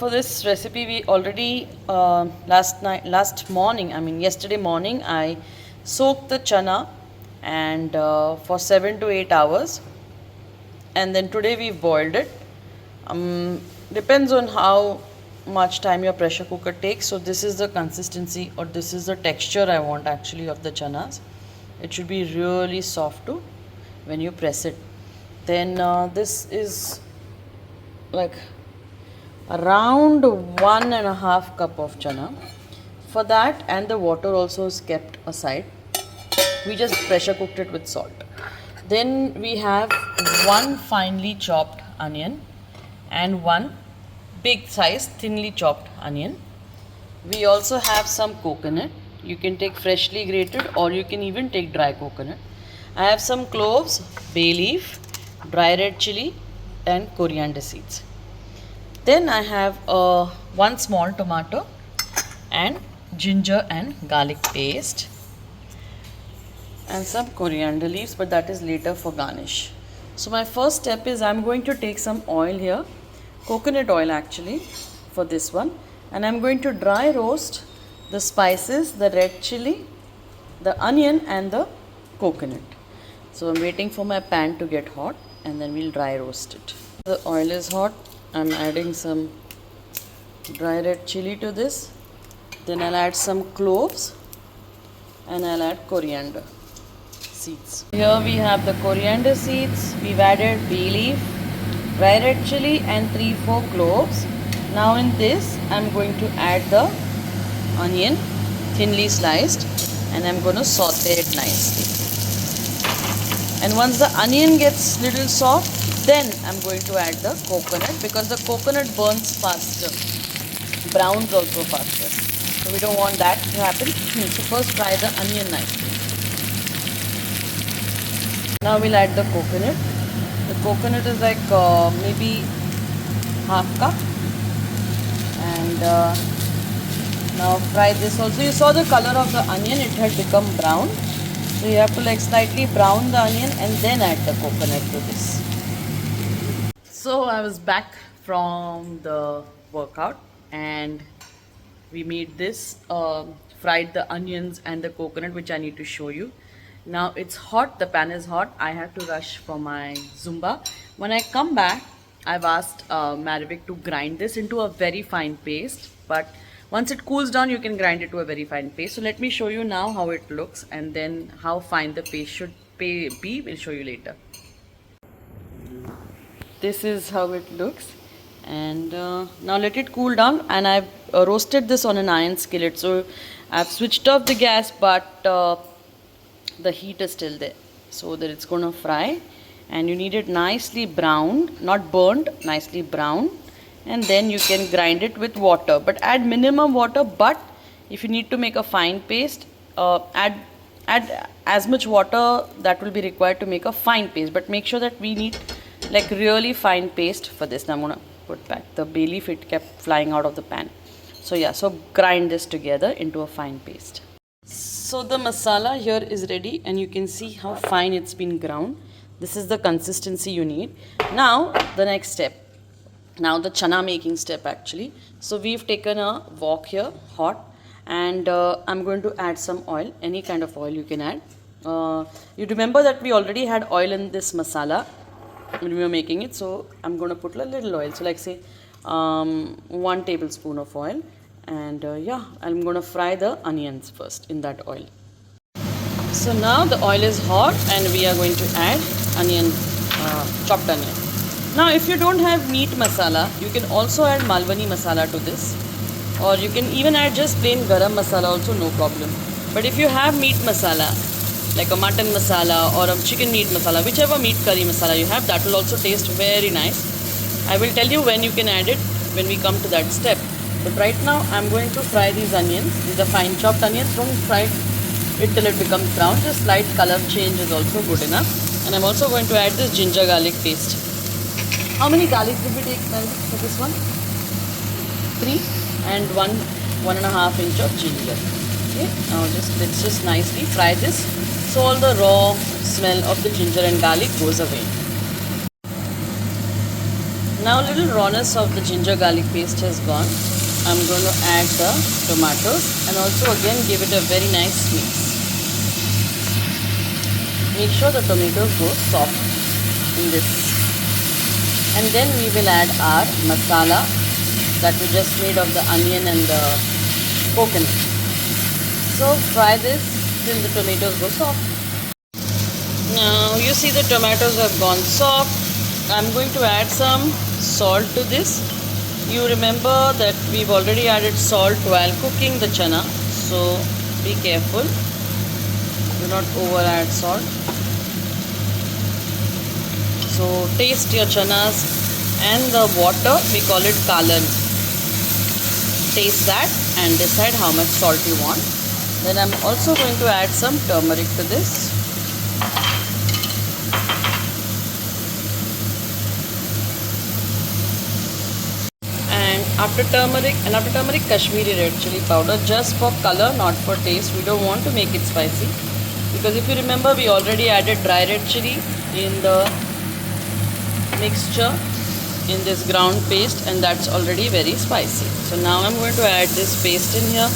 for this recipe, we already yesterday morning, I soaked the chana and for 7 to 8 hours, and then today we boiled it. Depends on how much time your pressure cooker takes. So this is the consistency, or this is the texture I want actually of the chanas. It should be really soft too when you press it. Then this is like around 1.5 cup of chana. For that, and the water also is kept aside. We just pressure cooked it with salt. Then we have one finely chopped onion and one big size thinly chopped onion. We also have some coconut. You can take freshly grated or you can even take dry coconut. I have some cloves, bay leaf, dry red chili and coriander seeds. Then I have one small tomato and ginger and garlic paste and some coriander leaves, but that is later for garnish. So my first step is I'm going to take some oil here, coconut oil actually for this one, and I'm going to dry roast the spices, the red chili, the onion and the coconut. So I'm waiting for my pan to get hot and then we'll dry roast it. The oil is hot. I'm adding some dry red chili to this. Then I'll add some cloves and I'll add coriander seeds. Here we have the coriander seeds. We've added bay leaf, dry red chili and 3-4 cloves. Now in this I'm going to add the onion thinly sliced and I'm going to saute it nicely. And once the onion gets little soft, then I'm going to add the coconut, because the coconut burns faster, browns also faster. So we don't want that to happen. So first fry the onion nicely. Now we'll add the coconut. The coconut is like maybe half cup. And now fry this also. You saw the color of the onion, it had become brown. So you have to like slightly brown the onion and then add the coconut to this. So I was back from the workout and we made this, fried the onions and the coconut, which I need to show you. Now it's hot, the pan is hot. I have to rush for my Zumba. When I come back, I've asked Maravik to grind this into a very fine paste, but once it cools down, you can grind it to a very fine paste. So let me show you now how it looks, and then how fine the paste should be. We'll show you later. This is how it looks, and now let it cool down. And I've roasted this on an iron skillet. So I've switched off the gas, but the heat is still there, so that it's going to fry. And you need it nicely browned, not burnt, nicely browned. And then you can grind it with water, but add minimum water. But if you need to make a fine paste, add as much water that will be required to make a fine paste. But make sure that we need like really fine paste for this. Now I'm gonna put back the bay leaf, it kept flying out of the pan. So yeah, so grind this together into a fine paste. So the masala here is ready, and you can see how fine it's been ground. This is the consistency you need. Now the next step. Now the chana making step actually. So we've taken a wok here, hot, and I'm going to add some oil, any kind of oil you can add. You remember that we already had oil in this masala when we were making it, so I'm going to put a little oil. So like say 1 tablespoon of oil, and yeah, I'm going to fry the onions first in that oil. So now the oil is hot and we are going to add onion, chopped onion. Now if you don't have meat masala, you can also add Malwani masala to this, or you can even add just plain garam masala also, no problem. But if you have meat masala, like a mutton masala or a chicken meat masala, whichever meat curry masala you have, that will also taste very nice. I will tell you when you can add it when we come to that step. But right now I'm going to fry these onions. These are fine chopped onions. Don't fry it till it becomes brown. Just slight color change is also good enough. And I'm also going to add this ginger garlic paste. How many garlic did we take for this one? 3, and 1.5 inch of ginger. Okay, now let's just nicely fry this so all the raw smell of the ginger and garlic goes away. Now a little rawness of the ginger garlic paste has gone. I'm going to add the tomatoes and also again give it a very nice mix. Make sure the tomatoes go soft in this. And then we will add our masala that we just made of the onion and the coconut. So fry this till the tomatoes go soft. Now you see the tomatoes have gone soft. I'm going to add some salt to this. You remember that we've already added salt while cooking the chana, so be careful. Do not over add salt. So taste your chanas and the water, we call it kalan. Taste that and decide how much salt you want. Then I'm also going to add some turmeric to this. After turmeric, Kashmiri red chili powder, just for color, not for taste. We don't want to make it spicy, because if you remember, we already added dry red chili in the mixture, in this ground paste, and that's already very spicy. So now I'm going to add this paste in here,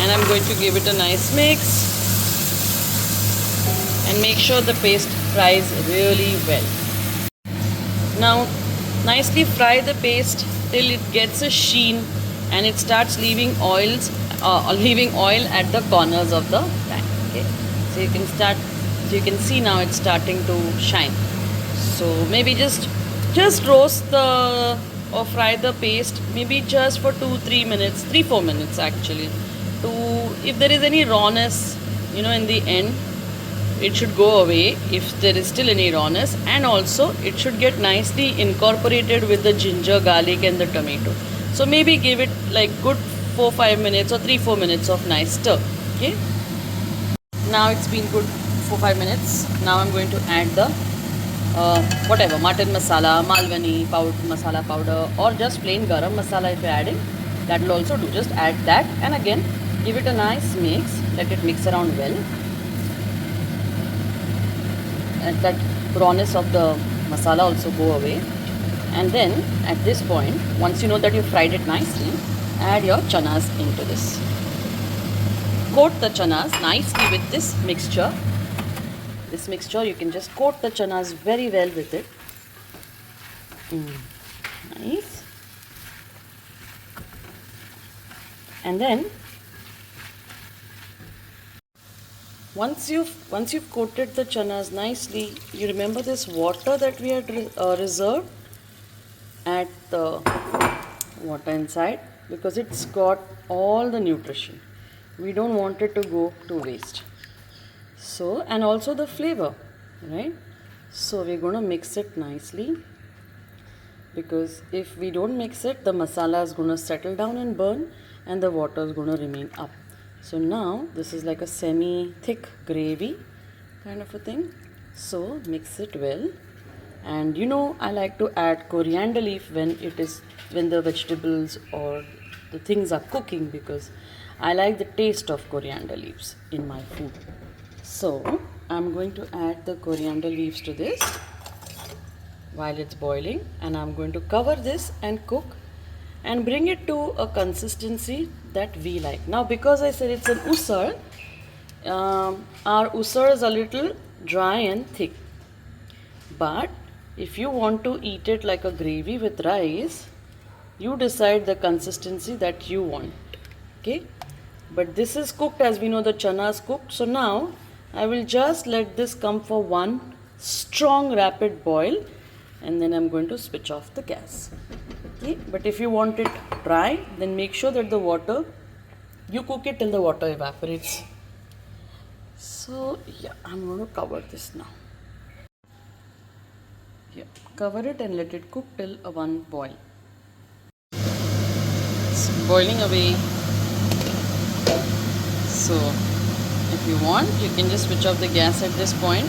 and I'm going to give it a nice mix, and make sure the paste fries really well. Now nicely fry the paste till it gets a sheen and it starts leaving oil at the corners of the pan. Okay, so you can see now it's starting to shine. So maybe just roast or fry the paste maybe just for 3-4 minutes actually. If there is any rawness, in the end, it should go away if there is still any rawness, and also it should get nicely incorporated with the ginger, garlic and the tomato. So maybe give it like good 4-5 minutes or 3-4 minutes of nice stir. Okay, now it's been good 4-5 minutes. Now I'm going to add the whatever mutton masala, malwani masala powder, or just plain garam masala. If you're adding, that will also do. Just add that and again give it a nice mix. Let it mix around well. And that rawness of the masala also go away. And then at this point, once you know that you fried it nicely, add your chanas into this. Coat the chanas nicely with this mixture. This mixture, you can just coat the chanas very well with it. Nice. And then once you've coated the chanas nicely, you remember this water that we had reserved? Add the water inside, because it's got all the nutrition. We don't want it to go to waste. So, and also the flavor, right? So we're going to mix it nicely, because if we don't mix it, the masala is going to settle down and burn, and the water is going to remain up. So now this is like a semi-thick gravy kind of a thing. So mix it well. And I like to add coriander leaf when the vegetables or the things are cooking, because I like the taste of coriander leaves in my food. So I'm going to add the coriander leaves to this while it's boiling, and I'm going to cover this and cook and bring it to a consistency that we like. Now, because I said it's an usar, our usar is a little dry and thick. But if you want to eat it like a gravy with rice, you decide the consistency that you want. Okay, but this is cooked, as we know the chana is cooked. So now I will just let this come for one strong rapid boil, and then I'm going to switch off the gas. Okay, but if you want it dry, then make sure that you cook it till the water evaporates. So yeah, I'm going to cover this now. Yeah, cover it and let it cook till one boil. It's boiling away. So if you want, you can just switch off the gas at this point,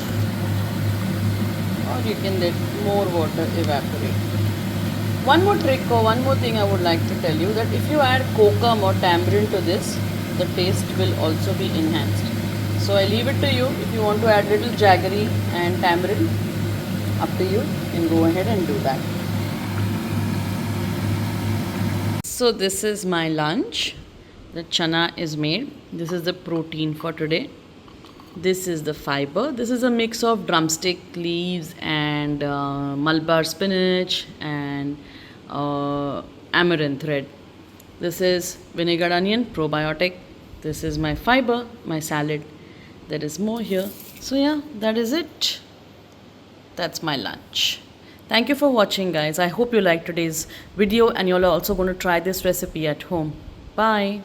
or you can let more water evaporate. One more trick or one more thing I would like to tell you, that if you add kokum or tamarind to this, the taste will also be enhanced. So I leave it to you. If you want to add little jaggery and tamarind, up to you. can go ahead and do that. So this is my lunch. The chana is made. This is the protein for today. This is the fiber. This is a mix of drumstick leaves and Malabar spinach and amaranth red. This is vinegar onion, probiotic. This is my fiber, my salad. There is more here. So yeah, that is it. That's my lunch. Thank you for watching, guys. I hope you liked today's video and you're also going to try this recipe at home. Bye.